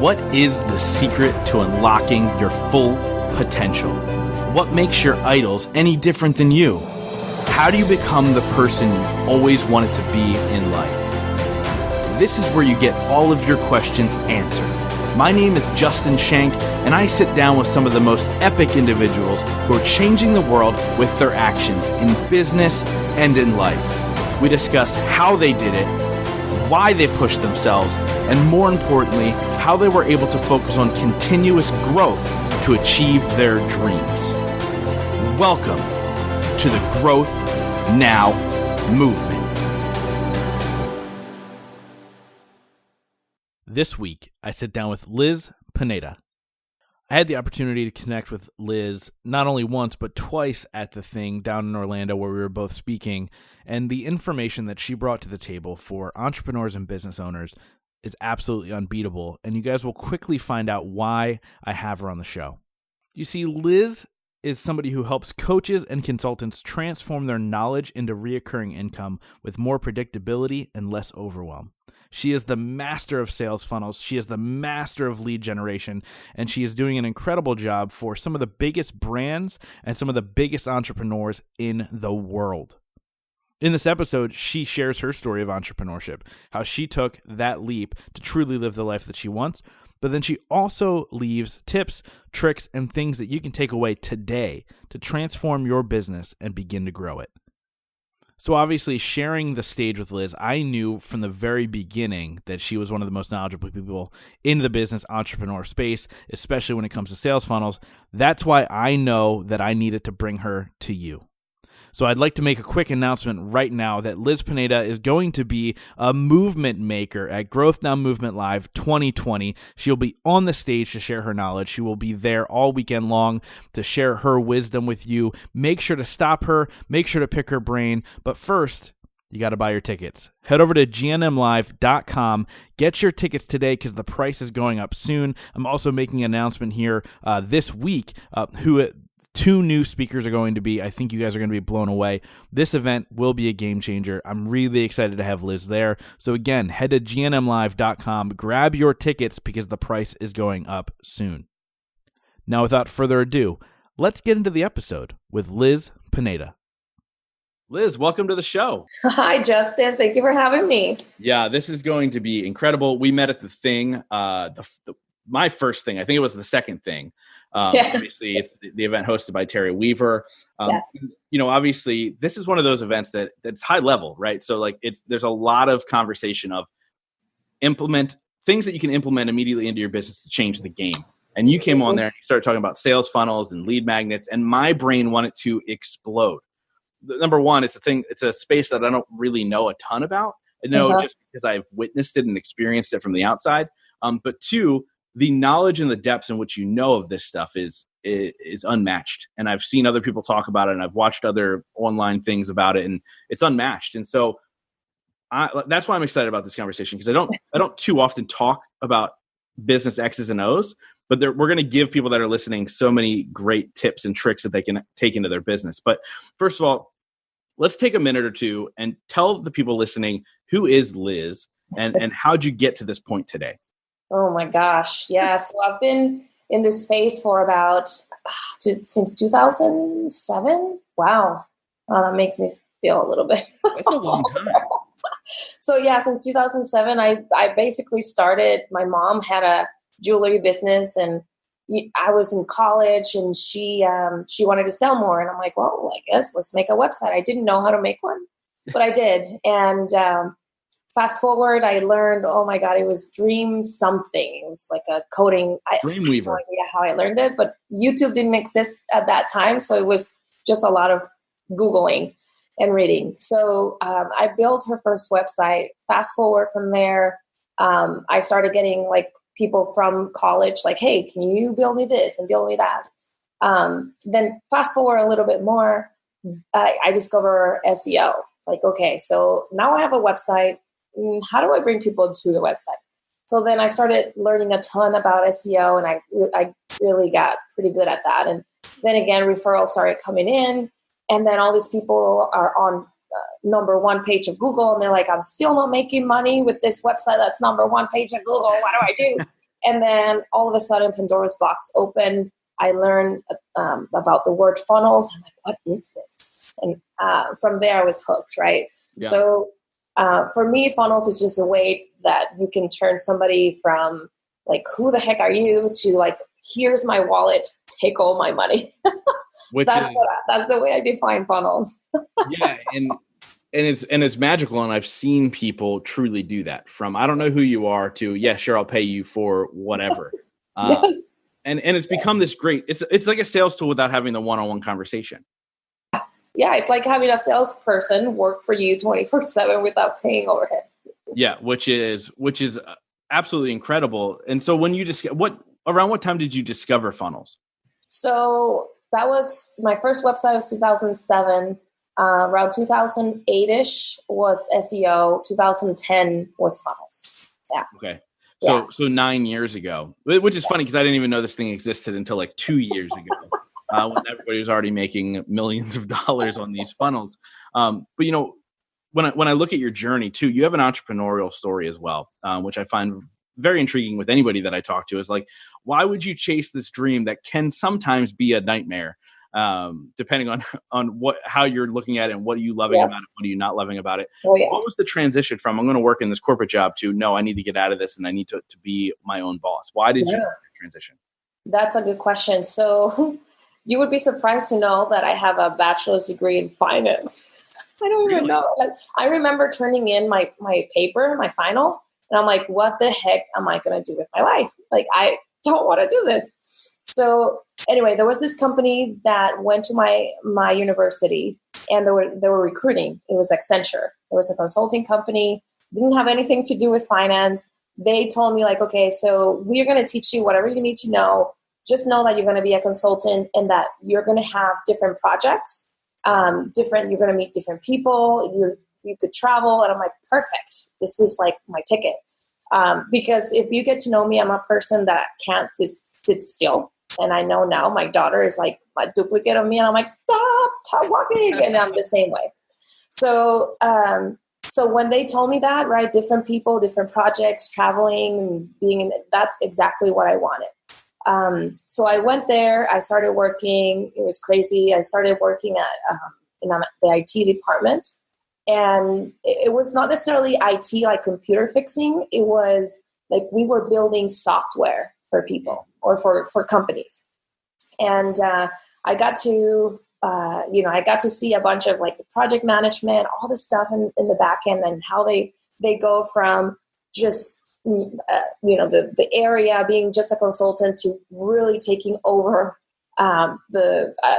What is the secret to unlocking your full potential? What makes your idols any different than you? How do you become the person you've always wanted to be in life? This is where you get all of your questions answered. My name is Justin Shank, and I sit down with some of the most epic individuals who are changing the world with their actions in business and in life. We discuss how they did it, why they pushed themselves, and more importantly, how they were able to focus on continuous growth to achieve their dreams. Welcome to the Growth Now movement. This week, I sit down with Liz Pineda. I had the opportunity to connect with Liz not only once, but twice at the thing down in Orlando where we were both speaking, and the information that she brought to the table for entrepreneurs and business owners is absolutely unbeatable, and you guys will quickly find out why I have her on the show. You see, Liz is somebody who helps coaches and consultants transform their knowledge into reoccurring income with more predictability and less overwhelm. She is the master of sales funnels. She is the master of lead generation, and she is doing an incredible job for some of the biggest brands and some of the biggest entrepreneurs in the world. In this episode, she shares her story of entrepreneurship, how she took that leap to truly live the life that she wants, but then she also leaves tips, tricks, and things that you can take away today to transform your business and begin to grow it. So obviously, sharing the stage with Liz, I knew from the very beginning that she was one of the most knowledgeable people in the business entrepreneur space, especially when it comes to sales funnels. That's why I know that I needed to bring her to you. So I'd like to make a quick announcement right now that Liz Pineda is going to be a movement maker at Growth Now Movement Live 2020. She'll be on the stage to share her knowledge. She will be there all weekend long to share her wisdom with you. Make sure to stop her. Make sure to pick her brain. But first, you got to buy your tickets. Head over to gnmlive.com. Get your tickets today because the price is going up soon. I'm also making an announcement here this week two new speakers are going to be. I think you guys are going to be blown away. This event will be a game changer. I'm really excited to have Liz there. So again, head to gnmlive.com, grab your tickets because the price is going up soon. Now, without further ado, let's get into the episode with Liz Pineda. Liz, welcome to the show. Hi, Justin. Thank you for having me. Yeah, this is going to be incredible. We met at the thing, my first thing. I think it was the second thing. Obviously, it's the event hosted by Terry Weaver. Yes. Obviously, this is one of those events that's high level, right? So, there's a lot of conversation of implement things that you can implement immediately into your business to change the game. And you came on there and you started talking about sales funnels and lead magnets, and my brain wanted to explode. Number one, it's a space that I don't really know a ton about. I know just because I've witnessed it and experienced it from the outside. But two, the knowledge and the depths in which you know of this stuff is unmatched. And I've seen other people talk about it, and I've watched other online things about it, and it's unmatched. And so that's why I'm excited about this conversation, because I don't too often talk about business X's and O's, but we're going to give people that are listening so many great tips and tricks that they can take into their business. But first of all, let's take a minute or two and tell the people listening, who is Liz and how'd you get to this point today? Oh my gosh. Yeah. So I've been in this space for about since 2007. Wow. That makes me feel a little bit. That's a long time. So yeah, since 2007, I basically started, my mom had a jewelry business, and I was in college, and she wanted to sell more. And I'm like, well, I guess let's make a website. I didn't know how to make one, but I did. And, fast forward, I learned, oh my God, it was Dream something. It was like a coding. Dreamweaver. I have no idea how I learned it, but YouTube didn't exist at that time. So it was just a lot of Googling and reading. So I built her first website. Fast forward from there, I started getting people from college, hey, can you build me this and build me that? Then fast forward a little bit more, I discover SEO. Okay, so now I have a website. How do I bring people to the website? So then I started learning a ton about SEO, and I really got pretty good at that. And then again, referrals started coming in, and then all these people are on number one page of Google, and they're like, I'm still not making money with this website that's number one page of Google. What do I do? And then all of a sudden, Pandora's box opened. I learned about the word funnels. I'm like, what is this? And from there, I was hooked, right? Yeah. So for me, funnels is just a way that you can turn somebody from like, who the heck are you, to like, here's my wallet, take all my money. That's the way I define funnels. Yeah, and it's magical, and I've seen people truly do that. From I don't know who you are to yeah, sure, I'll pay you for whatever. Yes. And it's become this great. It's like a sales tool without having the one-on-one conversation. Yeah, it's like having a salesperson work for you 24/7 without paying overhead. Yeah, which is absolutely incredible. And so when you around what time did you discover funnels? So that was my first website was 2007. Around 2008-ish was SEO. 2010 was funnels. Yeah. Okay. So 9 years ago, which is funny because I didn't even know this thing existed until like 2 years ago, when everybody was already making millions of dollars on these funnels. But when I look at your journey too, you have an entrepreneurial story as well, which I find very intriguing with anybody that I talk to. Is like, why would you chase this dream that can sometimes be a nightmare, depending on how you're looking at it and what are you loving about it, what are you not loving about it? Oh, yeah. What was the transition from I'm going to work in this corporate job to no, I need to get out of this and I need to be my own boss? Why did you transition? That's a good question. So you would be surprised to know that I have a bachelor's degree in finance. I don't even know. Like, I remember turning in my paper, my final, and I'm like, what the heck am I going to do with my life? Like, I don't want to do this. So anyway, there was this company that went to my university, and they were recruiting. It was Accenture. It was a consulting company. Didn't have anything to do with finance. They told me like, okay, so we're going to teach you whatever you need to know. Just know that you're going to be a consultant and that you're going to have different projects. You're going to meet different people. You could travel. And I'm like, perfect. This is like my ticket. Because if you get to know me, I'm a person that can't sit still. And I know now my daughter is like a duplicate of me. And I'm like, stop walking. And I'm the same way. So when they told me that, right, different people, different projects, traveling, and that's exactly what I wanted. So I went there, I started working. It was crazy. I started working in the IT department, and it was not necessarily IT, like computer fixing. It was like, we were building software for people or for companies. And, I got to see a bunch of like the project management, all this stuff in the back end, and how they go from just the area being just a consultant to really taking over an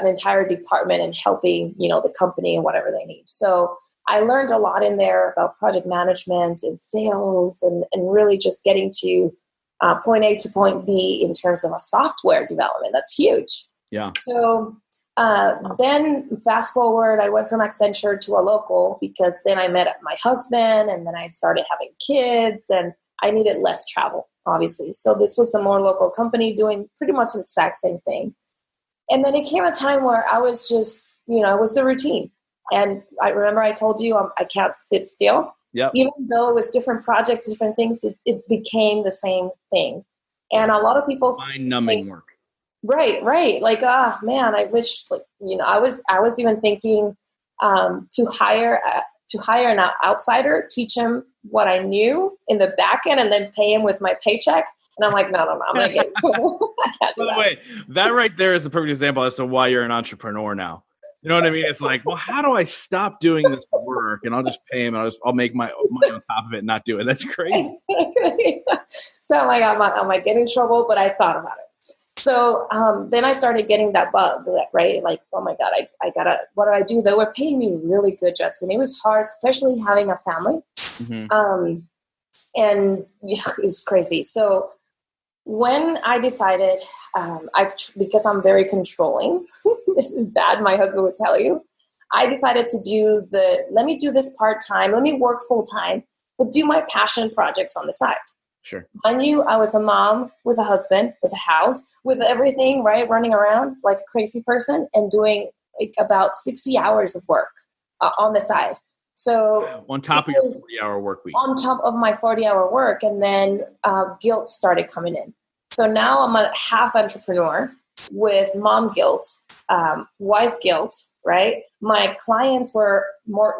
entire department and helping the company and whatever they need. So I learned a lot in there about project management and sales and really just getting to point A to point B in terms of a software development. That's huge. Yeah. So then fast forward, I went from Accenture to a local, because then I met my husband, and then I started having kids, and I needed less travel, obviously. So this was a more local company doing pretty much the exact same thing. And then it came a time where I was just, it was the routine. And I remember I told you I can't sit still. Yep. Even though it was different projects, different things, it became the same thing. And a lot of people mind-numbing work. Right. Like, man, I wish, I was even thinking to hire an outsider, teach him what I knew in the back end, and then pay him with my paycheck. And I'm like, no, I'm going to get I can't do that. Wait, that right there is the perfect example as to why you're an entrepreneur now. You know what I mean? It's like, well, how do I stop doing this work and I'll just pay him and I'll make my money on top of it and not do it? That's crazy. So I'm like, I might get in trouble, but I thought about it. So then I started getting that bug, right? Like, oh my God, I gotta, what do I do? They were paying me really good, Justin. It was hard, especially having a family. Mm-hmm. And yeah, it's crazy. So when I decided, because I'm very controlling, this is bad, my husband would tell you, I decided to let me do this part-time, let me work full-time, but do my passion projects on the side. Sure. I knew I was a mom with a husband, with a house, with everything, right? Running around like a crazy person and doing like about 60 hours of work on the side. So on top of your 40-hour work week. On top of my 40-hour work. And then guilt started coming in. So now I'm a half entrepreneur with mom guilt, wife guilt, right? My clients were more,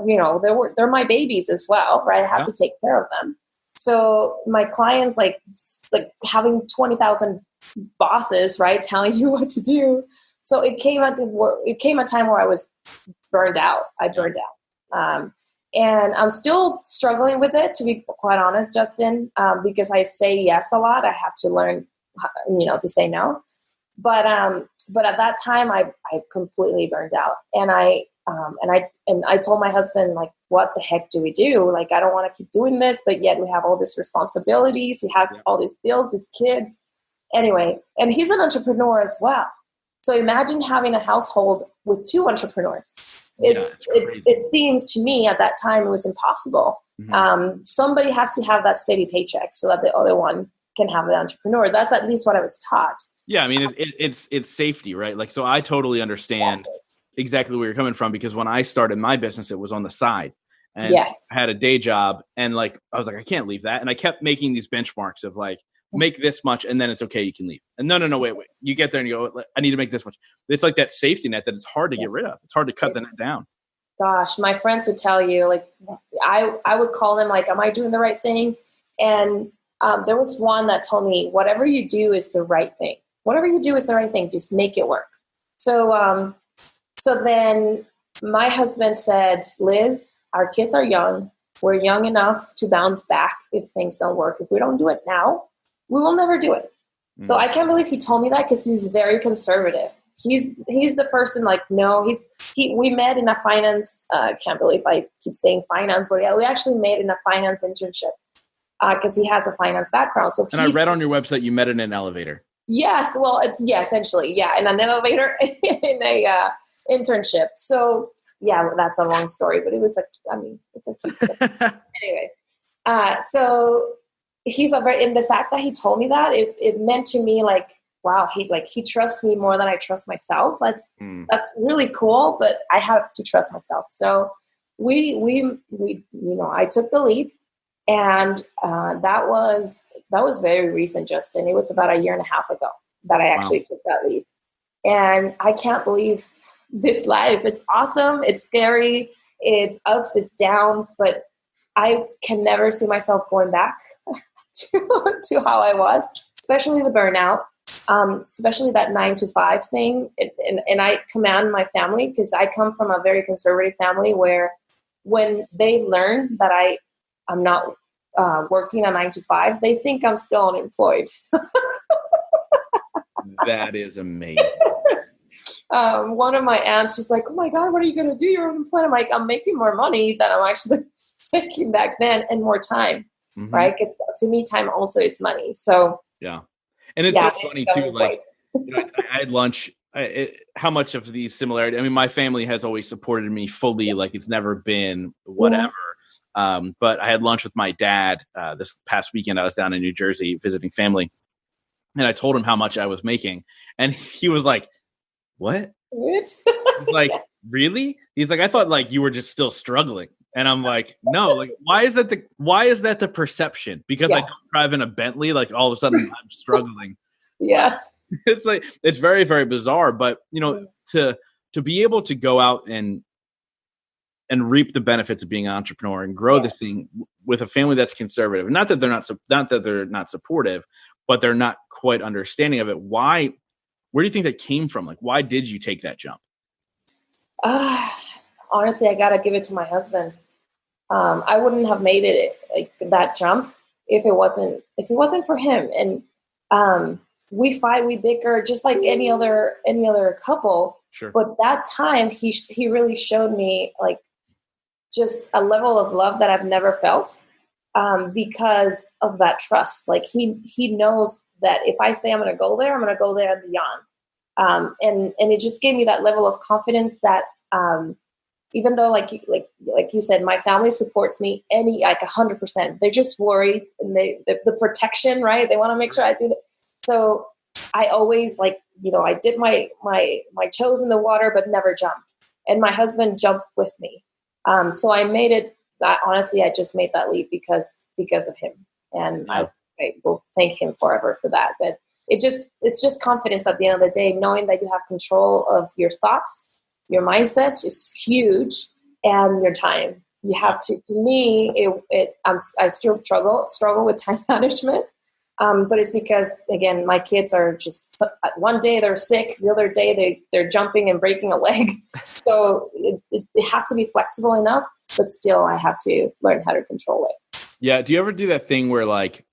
they're my babies as well, right? I have to take care of them. So my clients like having 20,000 bosses, right, telling you what to do. So it came a time where I was burned out. I burned out. And I'm still struggling with it, to be quite honest, Justin, because I say yes a lot. I have to learn, to say no. But at that time, I completely burned out, and I told my husband, like, what the heck do we do? Like, I don't want to keep doing this, but yet we have all these responsibilities. We have all these bills, these kids. Anyway, and he's an entrepreneur as well. So imagine having a household with two entrepreneurs. It seems to me at that time it was impossible. Mm-hmm. Somebody has to have that steady paycheck so that the other one can have the entrepreneur. That's at least what I was taught. Yeah, I mean, it's safety, right? Like, so I totally understand exactly where you're coming from, because when I started my business, it was on the side, and I had a day job, and like I was like, I can't leave that, and I kept making these benchmarks of like, make this much, and then it's okay, you can leave. And no, wait. You get there and you go, I need to make this much. It's like that safety net that it's hard to get rid of. It's hard to cut the net down. Gosh, my friends would tell you, like, I would call them, like, am I doing the right thing? And there was one that told me, whatever you do is the right thing. Whatever you do is the right thing. Just make it work. So then my husband said, Liz, our kids are young. We're young enough to bounce back if things don't work. If we don't do it now, we will never do it. Mm. So I can't believe he told me that, because he's very conservative. He's the person, like, no, we met in a finance, can't believe I keep saying finance, but yeah, we actually met in a finance internship because he has a finance background. So I read on your website you met in an elevator. Yes, well, essentially, in an elevator in a internship. So yeah, that's a long story, but it was it's a cute story. Anyway, so he's and the fact that he told me that, it meant to me, like, wow, he trusts me more than I trust myself. That's really cool, but I have to trust myself. So we I took the leap, and that was very recent, Justin. It was about a year and a half ago that I actually took that leap. And I can't believe this life. It's awesome. It's scary. It's ups, it's downs, but I can never see myself going back to how I was, especially the burnout, especially that 9-to-5 thing. And I command my family, because I come from a very conservative family where when they learn that I'm not working a 9-to-5, they think I'm still unemployed. That is amazing. One of my aunts, she's like, oh my God, what are you going to do? You're unemployed. I'm like, I'm making more money than I'm actually making back then, and more time, right? Because to me, time also is money. So yeah. And it's so funny too. Like, I had lunch. How much of these similarities? I mean, my family has always supported me fully. Like, it's never been whatever. But I had lunch with my dad this past weekend. I was down in New Jersey visiting family, and I told him how much I was making, and he was like, "What?" He's like, "Really?" He's like, "I thought like you were just still struggling." And I'm like, "No, like why is that the perception? Because I don't drive in a Bentley, like all of a sudden I'm struggling." Yes. It's like, it's very, very bizarre, but to be able to go out and reap the benefits of being an entrepreneur and grow this thing with a family that's conservative. Not that they're not supportive, but they're not quite understanding of it. Where do you think that came from? Like, why did you take that jump? Honestly, I got to give it to my husband. I wouldn't have made it like that jump if it wasn't for him. And we fight, we bicker just like any other couple. Sure. But that time he really showed me like just a level of love that I've never felt because of that trust. Like he knows that if I say I'm going to go there, I'm going to go there and beyond. And it just gave me that level of confidence that even though like you said, my family supports me 100%. They're just worried, and the protection, right? They want to make sure I do that. So I always I did my toes in the water, but never jumped. And my husband jumped with me. So I made it. Honestly, I just made that leap because of him, and I will thank him forever for that. But it's just confidence at the end of the day, knowing that you have control of your thoughts, your mindset is huge, and your time. You have to me, I still struggle with time management. But it's because, again, my kids are just, one day they're sick, the other day they're jumping and breaking a leg. So it has to be flexible enough, but still I have to learn how to control it. Yeah. Do you ever do that thing where like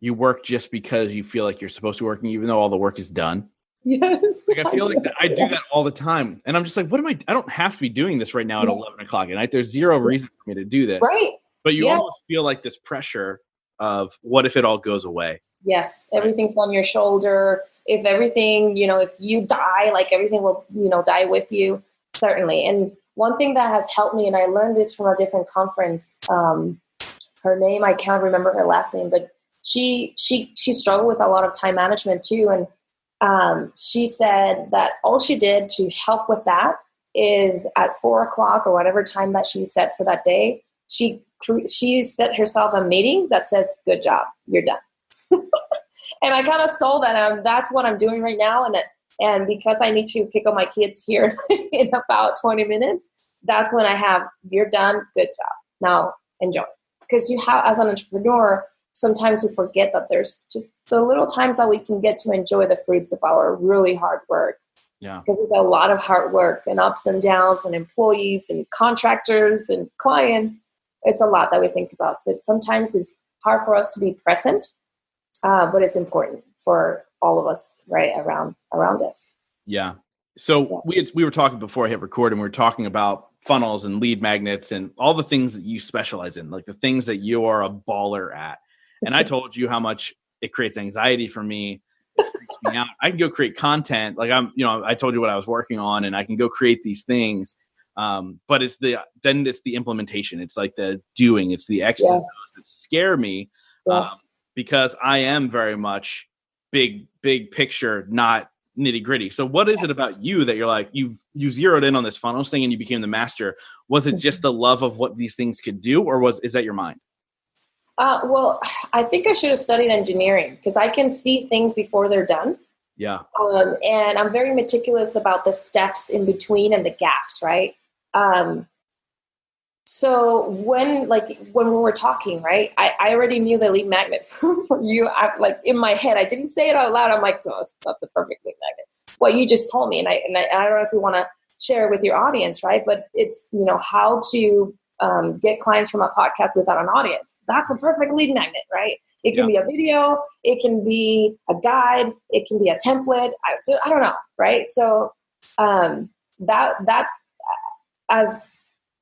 you work just because you feel like you're supposed to be working, even though all the work is done? Yes. Like I feel like I do that all the time. And I'm just like, I don't have to be doing this right now at 11 o'clock at night. There's zero reason for me to do this. Right. But you almost feel like this pressure of what if it all goes away? Yes. Everything's on your shoulder. If everything, if you die, like everything will, die with you. Certainly. And one thing that has helped me, and I learned this from a different conference, her name, I can't remember her last name, but she struggled with a lot of time management too. And she said that all she did to help with that is at 4:00 or whatever time that she set for that day, she set herself a meeting that says, "Good job, you're done." And I kind of stole that. That's what I'm doing right now. And because I need to pick up my kids here in about 20 minutes, that's when I have, "You're done, good job. Now enjoy." Because as an entrepreneur, sometimes we forget that there's just the little times that we can get to enjoy the fruits of our really hard work. Yeah. Because it's a lot of hard work and ups and downs and employees and contractors and clients. It's a lot that we think about. So sometimes it's hard for us to be present, but it's important for all of us, right, around us. Yeah. So we were talking before I hit record, and we were talking about funnels and lead magnets and all the things that you specialize in, like the things that you are a baller at. And I told you how much it creates anxiety for me. It freaks me out. I can go create content. Like I told you what I was working on, and I can go create these things. But it's the implementation. It's like the doing, it's the X's and O's that scare me, because I am very much big picture, not nitty gritty. So what is it about you that you're like, you zeroed in on this funnels thing and you became the master? Was it just the love of what these things could do, or is that your mind? Well, I think I should have studied engineering, because I can see things before they're done. Yeah. And I'm very meticulous about the steps in between and the gaps, right? So when we were talking, right, I already knew the lead magnet for you. Like in my head, I didn't say it out loud. I'm like, oh, that's the perfect lead magnet. What you just told me, and I don't know if you want to share it with your audience, right? But it's how to get clients from a podcast without an audience. That's a perfect lead magnet, right? It can be a video, it can be a guide, it can be a template. I don't know, right? So that as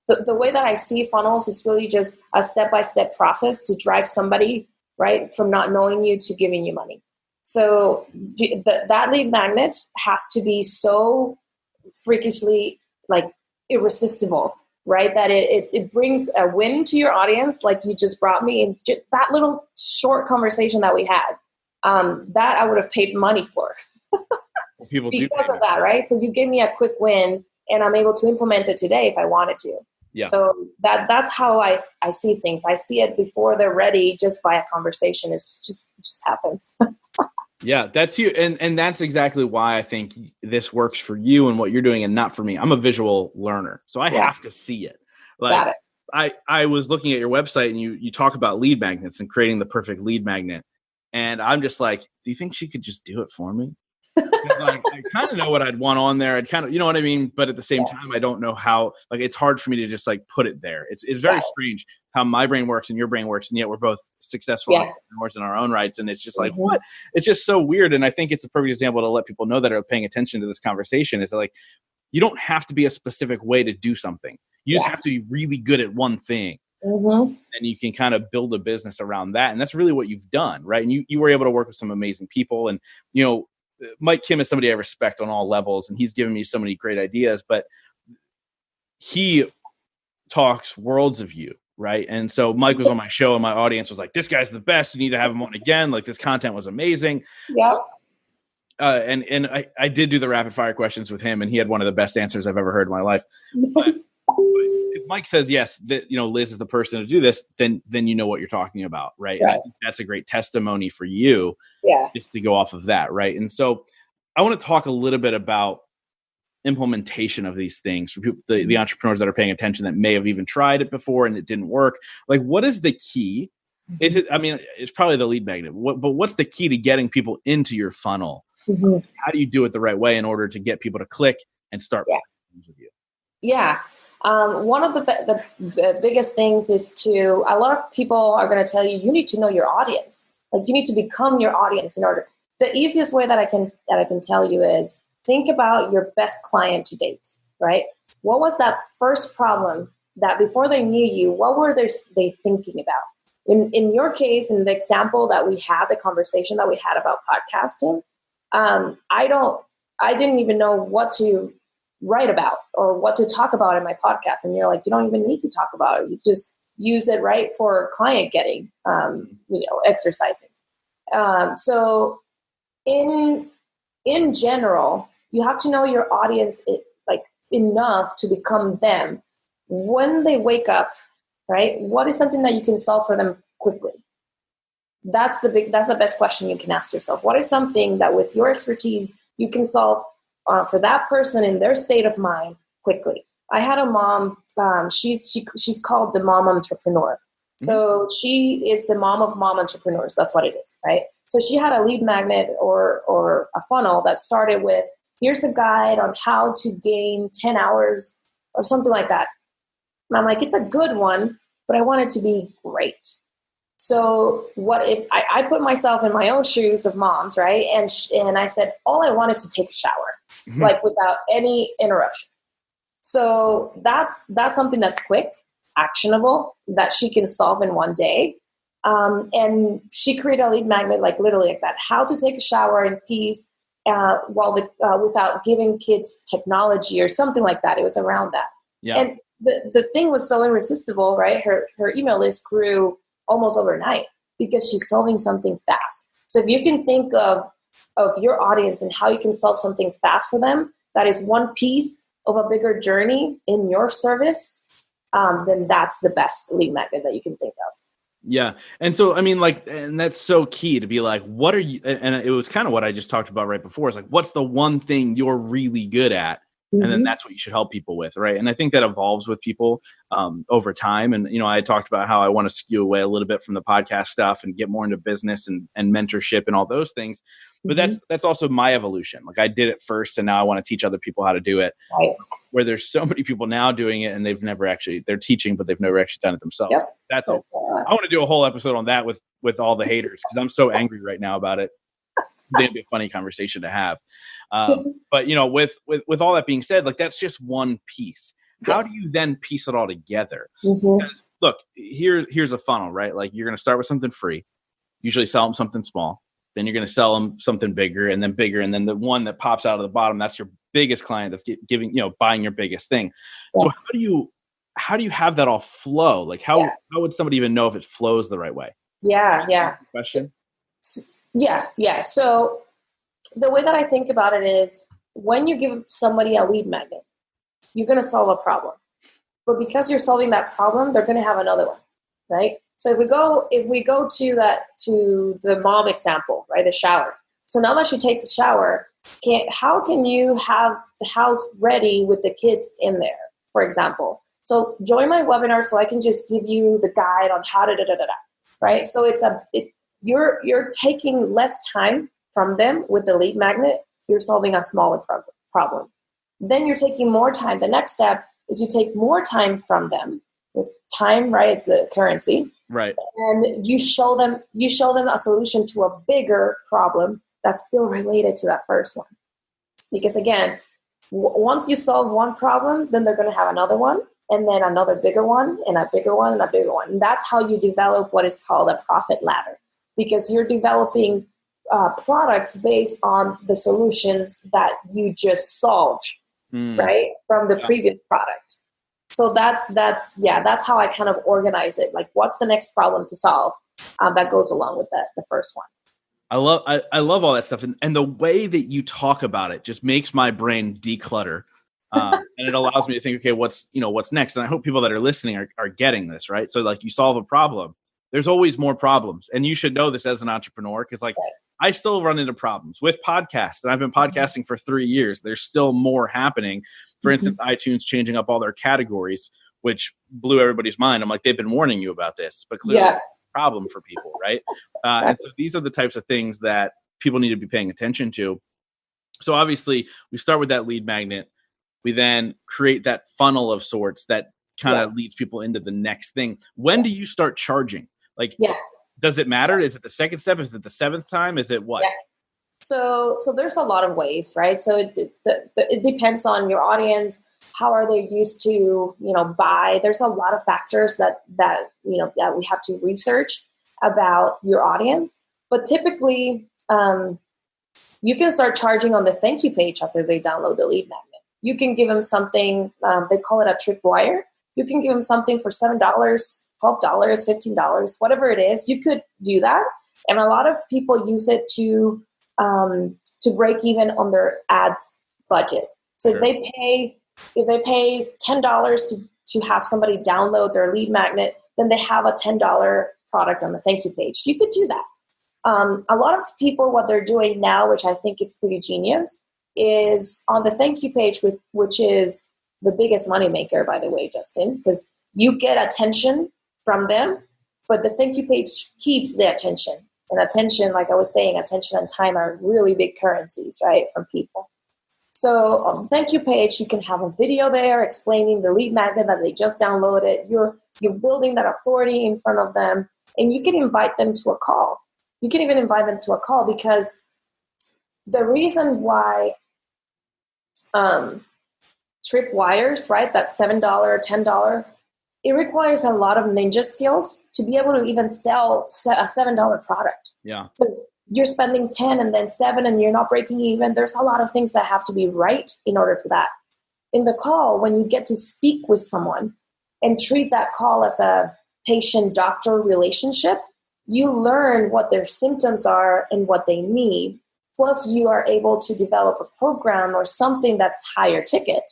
the way that I see funnels is really just a step-by-step process to drive somebody, right, from not knowing you to giving you money. So that lead magnet has to be so freakishly irresistible, right? That it brings a win to your audience, like you just brought me in that little short conversation that we had. That I would have paid money for. People because of that, right? So you gave me a quick win, and I'm able to implement it today if I wanted to. Yeah. So that's how I see things. I see it before they're ready, just by a conversation. It just happens. Yeah, that's you. And that's exactly why I think this works for you and what you're doing, and not for me. I'm a visual learner, so I have to see it. Got it. I was looking at your website, and you talk about lead magnets and creating the perfect lead magnet. And I'm just like, do you think she could just do it for me? I kind of know what I'd want on there. I'd kind of, you know what I mean? But at the same time, I don't know how, it's hard for me to just put it there. It's very strange how my brain works and your brain works. And yet we're both successful entrepreneurs in our own rights. And it's just what? It's just so weird. And I think it's a perfect example to let people know that are paying attention to this conversation. Is you don't have to be a specific way to do something. You just have to be really good at one thing. And you can kind of build a business around that. And that's really what you've done, right? And you were able to work with some amazing people. And, Mike Kim is somebody I respect on all levels, and he's given me so many great ideas, but he talks worlds of you, right? And so Mike was on my show, and my audience was like, this guy's the best. You need to have him on again. This content was amazing. Yeah. And I did do the rapid fire questions with him, and he had one of the best answers I've ever heard in my life. But if Mike says yes, that Liz is the person to do this, then you know what you're talking about, right? And I think that's a great testimony for you, just to go off of that, right? And so I want to talk a little bit about implementation of these things for people, the entrepreneurs that are paying attention that may have even tried it before and it didn't work. Like, what is the key? Is it? I mean, it's probably the lead magnet. But what's the key to getting people into your funnel? How do you do it the right way in order to get people to click and start with you? Yeah. One of the biggest things is a lot of people are going to tell you need to know your audience. Like, you need to become your audience in order. The easiest way that I can tell you is think about your best client to date, right? What was that first problem that before they knew you, what were they thinking about? In your case, in the example that we had, the conversation that we had about podcasting, I didn't even know what to write about or what to talk about in my podcast. And you're like, you don't even need to talk about it. You just use it for client getting, exercising. So in general, you have to know your audience enough to become them. When they wake up, right? What is something that you can solve for them quickly? That's the best question you can ask yourself. What is something that with your expertise you can solve for that person in their state of mind quickly? I had a mom. She's called the mom entrepreneur. So she is the mom of mom entrepreneurs. That's what it is, right? So she had a lead magnet or a funnel that started with, here's a guide on how to gain 10 hours or something like that. And I'm like, it's a good one, but I want it to be great. So what if I put myself in my own shoes of moms, right? And I said, all I want is to take a shower, like without any interruption. So that's something that's quick, actionable, that she can solve in one day. And she created a lead magnet, like literally like that, how to take a shower in peace without giving kids technology or something like that. It was around that. Yeah. And the thing was so irresistible, right? Her email list grew almost overnight because she's solving something fast. So if you can think of your audience and how you can solve something fast for them, that is one piece of a bigger journey in your service, then that's the best lead magnet that you can think of. Yeah. And so, I mean, and that's so key to be like, what are you, and it was kind of what I just talked about right before. It's like, what's the one thing you're really good at? And then that's what you should help people with. Right. And I think that evolves with people over time. And, I talked about how I want to skew away a little bit from the podcast stuff and get more into business and mentorship and all those things. But that's also my evolution. Like, I did it first and now I want to teach other people how to do it. Right. Where there's so many people now doing it and they're teaching, but they've never actually done it themselves. Yep. That's all. I want to do a whole episode on that with all the haters, because I'm so angry right now about it. It'd be a funny conversation to have. But with all that being said, like, that's just one piece. How do you then piece it all together? Because look, here's a funnel, right? Like, you're going to start with something free, usually sell them something small. Then you're going to sell them something bigger. And then the one that pops out of the bottom, that's your biggest client that's buying your biggest thing. Yeah. So how do you have that all flow? Like, how would somebody even know if it flows the right way? Yeah. Question? Yeah. So the way that I think about it is, when you give somebody a lead magnet, you're going to solve a problem. But because you're solving that problem, they're going to have another one, right? So if we go to the mom example, right, the shower. So now that she takes a shower, how can you have the house ready with the kids in there, for example? So join my webinar so I can just give you the guide on how to right? So you're taking less time from them with the lead magnet. You're solving a smaller problem. Then you're taking more time. The next step is you take more time from them. With time, right? It's the currency. Right. And you show them a solution to a bigger problem that's still related to that first one. Because again, once you solve one problem, then they're going to have another one, and then another bigger one, and a bigger one, and a bigger one. And that's how you develop what is called a profit ladder, because you're developing products based on the solutions that you just solved, right, from the previous product. So that's how I kind of organize it. Like, what's the next problem to solve that goes along with the first one. I love all that stuff. And the way that you talk about it just makes my brain declutter And it allows me to think, okay, what's next? And I hope people that are listening are getting this, right? So like you solve a problem, there's always more problems. And you should know this as an entrepreneur, because like I still run into problems with podcasts, and I've been podcasting for 3 years. There's still more happening. For instance, iTunes changing up all their categories, which blew everybody's mind. I'm like, they've been warning you about this, but clearly it's a problem for people, right? And so these are the types of things that people need to be paying attention to. So obviously we start with that lead magnet. We then create that funnel of sorts that kind of leads people into the next thing. When do you start charging? Like, does it matter? Is it the second step? Is it the seventh time? Is it what? So there's a lot of ways, right? So it depends on your audience. How are they used to, buy? There's a lot of factors that we have to research about your audience. But typically, you can start charging on the thank you page after they download the lead magnet. You can give them something, they call it a tripwire. You can give them something for $7, $12, $15, whatever it is. You could do that. And a lot of people use it to break even on their ads budget. So if they pay $10 to have somebody download their lead magnet, then they have a $10 product on the thank you page. You could do that. A lot of people, what they're doing now, which I think is pretty genius, is on the thank you page, which is the biggest moneymaker, by the way, Justin, because you get attention from them, but the thank you page keeps the attention. And attention, like I was saying, attention and time are really big currencies, right, from people. So on the thank you page, you can have a video there explaining the lead magnet that they just downloaded. You're building that authority in front of them, and you can invite them to a call. You can even invite them to a call, because the reason why tripwires, right, that $7, $10, it requires a lot of ninja skills to be able to even sell a $7 product. Yeah. Because you're spending 10 and then 7 and you're not breaking even. There's a lot of things that have to be right in order for that. In the call, when you get to speak with someone and treat that call as a patient-doctor relationship, you learn what their symptoms are and what they need. Plus, you are able to develop a program or something that's higher ticket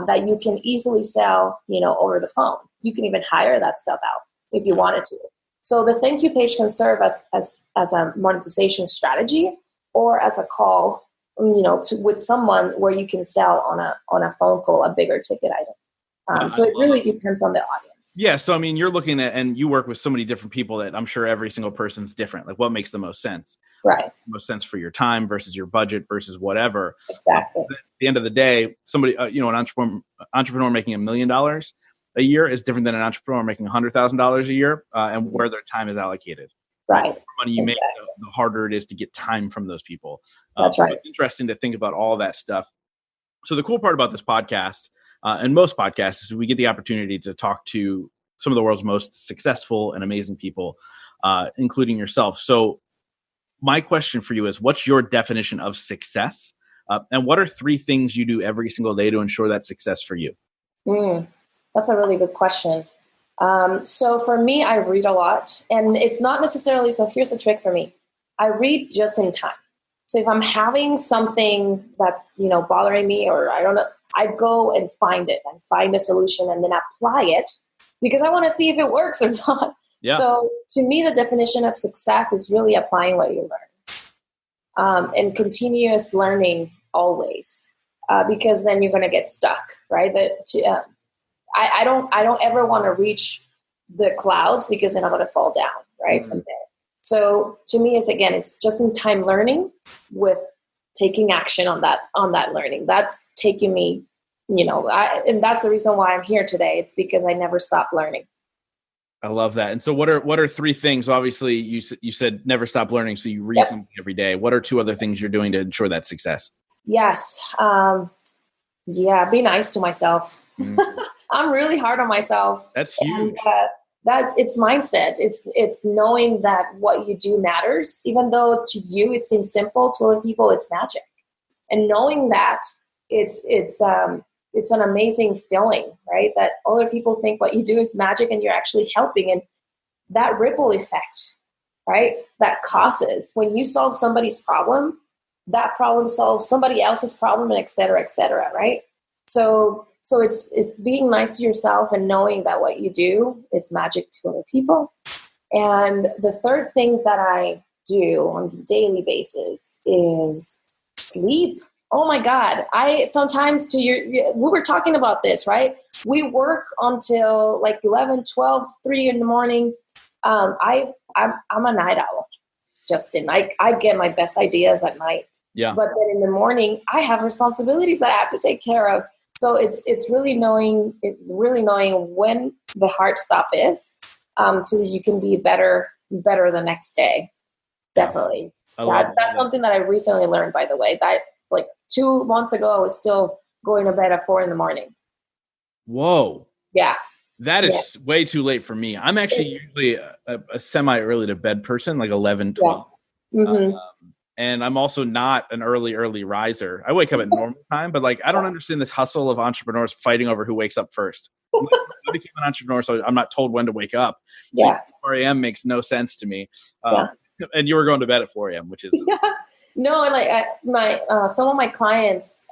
that you can easily sell, over the phone. You can even hire that stuff out if you wanted to. So the thank you page can serve as a monetization strategy, or as a call, with someone where you can sell on a phone call a bigger ticket item. So it really depends on the audience. Yeah. So, I mean, you're looking at, and you work with so many different people that I'm sure every single person's different. Like, what makes the most sense? Right. Most sense for your time versus your budget versus whatever. Exactly. At the end of the day, somebody, an entrepreneur making $1 million a year is different than an entrepreneur making $100,000 a year, and where their time is allocated. Right. The more money you make, the harder it is to get time from those people. That's right. It's interesting to think about all that stuff. So the cool part about this podcast, and most podcasts, is we get the opportunity to talk to some of the world's most successful and amazing people, including yourself. So my question for you is, what's your definition of success? And what are 3 things you do every single day to ensure that success for you? That's a really good question. So for me, I read a lot, and it's not necessarily, so here's the trick for me. I read just in time. So if I'm having something that's, bothering me, or I don't know, I go and find it and find a solution and then apply it, because I want to see if it works or not. Yeah. So to me, the definition of success is really applying what you learn, and continuous learning always, because then you're going to get stuck, right? I don't ever want to reach the clouds, because then I'm going to fall down, right, from there. So to me, it's just in time learning with taking action on that learning. That's taking me, and that's the reason why I'm here today. It's because I never stop learning. I love that. And so what are 3 things? Obviously, you said never stop learning, so you read something every day. What are 2 other things you're doing to ensure that success? Yes. Be nice to myself. I'm really hard on myself. That's huge. And, it's mindset. It's knowing that what you do matters, even though to you it seems simple. To other people, it's magic. And knowing that it's an amazing feeling, right? That other people think what you do is magic, and you're actually helping, and that ripple effect, right? That causes, when you solve somebody's problem, that problem solves somebody else's problem, and et cetera, right? So it's being nice to yourself and knowing that what you do is magic to other people. And the third thing that I do on a daily basis is sleep. Oh my God. We were talking about this, right? We work until like 11, 12, 3 in the morning. I'm a night owl, Justin. I get my best ideas at night. Yeah. But then in the morning, I have responsibilities that I have to take care of. So it's really knowing when the hard stop is, so that you can be better the next day. Definitely. That's something that I recently learned, by the way, that like 2 months ago, I was still going to bed at 4 a.m. Whoa. Yeah. That is way too late for me. I'm actually usually a semi early to bed person, like 11, 12. Yeah. Mm-hmm. And I'm also not an early riser. I wake up at normal time, but like, I don't understand this hustle of entrepreneurs fighting over who wakes up first. I became an entrepreneur, so I'm not told when to wake up. So Yeah. 4 a.m. makes no sense to me. And you were going to bed at 4 a.m., which is No, and like some of my clients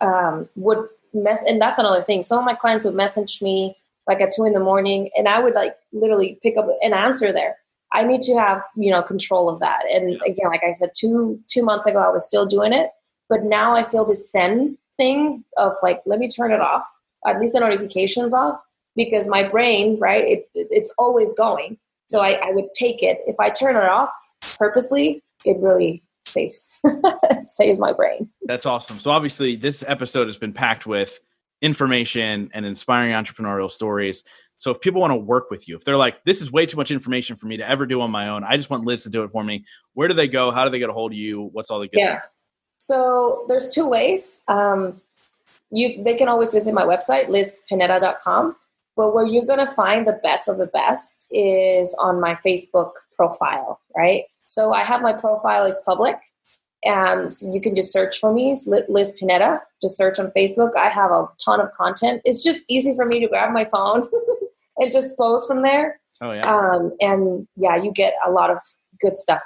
would and that's another thing. Some of my clients would message me like at 2 a.m, and I would like literally pick up an answer there. I need to have, control of that. And again, like I said, two months ago, I was still doing it, but now I feel this zen thing of like, let me turn it off, at least the notifications off, because my brain, right, it's always going. So I would take it. If I turn it off purposely, it really saves my brain. That's awesome. So obviously this episode has been packed with information and inspiring entrepreneurial stories. So if people want to work with you, if they're like, this is way too much information for me to ever do on my own, I just want Liz to do it for me, where do they go? How do they get a hold of you? What's all the good stuff? So there's 2 ways. They can always visit my website, lizpineda.com. But where you're going to find the best of the best is on my Facebook profile, right? So I have my profile is public, and so you can just search for me. It's Liz Pineda. Just search on Facebook. I have a ton of content. It's just easy for me to grab my phone and just post from there. Oh, yeah. And you get a lot of good stuff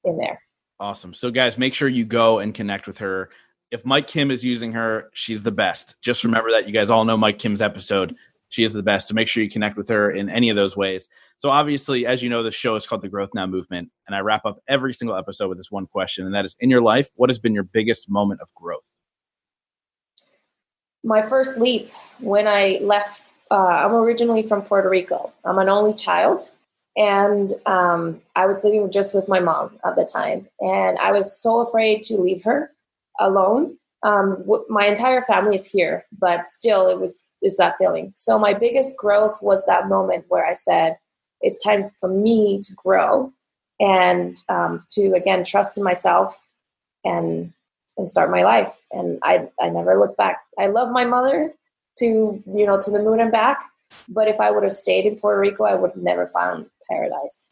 in there. Awesome. So guys, make sure you go and connect with her. If Mike Kim is using her, she's the best. Just remember that. You guys all know Mike Kim's episode. She is the best. So make sure you connect with her in any of those ways. So obviously, as you know, the show is called The Growth Now Movement. And I wrap up every single episode with this one question. And that is, in your life, what has been your biggest moment of growth? My first leap when I left, I'm originally from Puerto Rico. I'm an only child. And I was living just with my mom at the time. And I was so afraid to leave her alone. My entire family is here, but still it's that feeling. So my biggest growth was that moment where I said, it's time for me to grow and to, again, trust in myself and start my life. And I never looked back. I love my mother to the moon and back. But if I would have stayed in Puerto Rico, I would have never found paradise.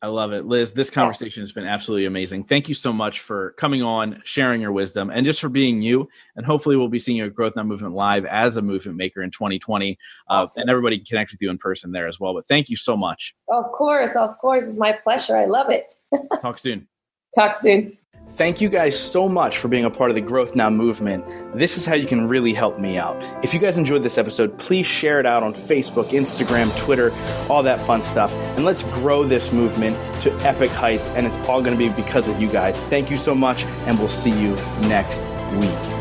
I love it. Liz, this conversation has been absolutely amazing. Thank you so much for coming on, sharing your wisdom, and just for being you. And hopefully we'll be seeing you at Growth Now Movement Live as a movement maker in 2020. Awesome. And everybody can connect with you in person there as well. But thank you so much. Of course. It's my pleasure. I love it. Talk soon. Talk soon. Thank you guys so much for being a part of the Growth Now movement. This is how you can really help me out. If you guys enjoyed this episode, please share it out on Facebook, Instagram, Twitter, all that fun stuff. And let's grow this movement to epic heights. And it's all going to be because of you guys. Thank you so much. And we'll see you next week.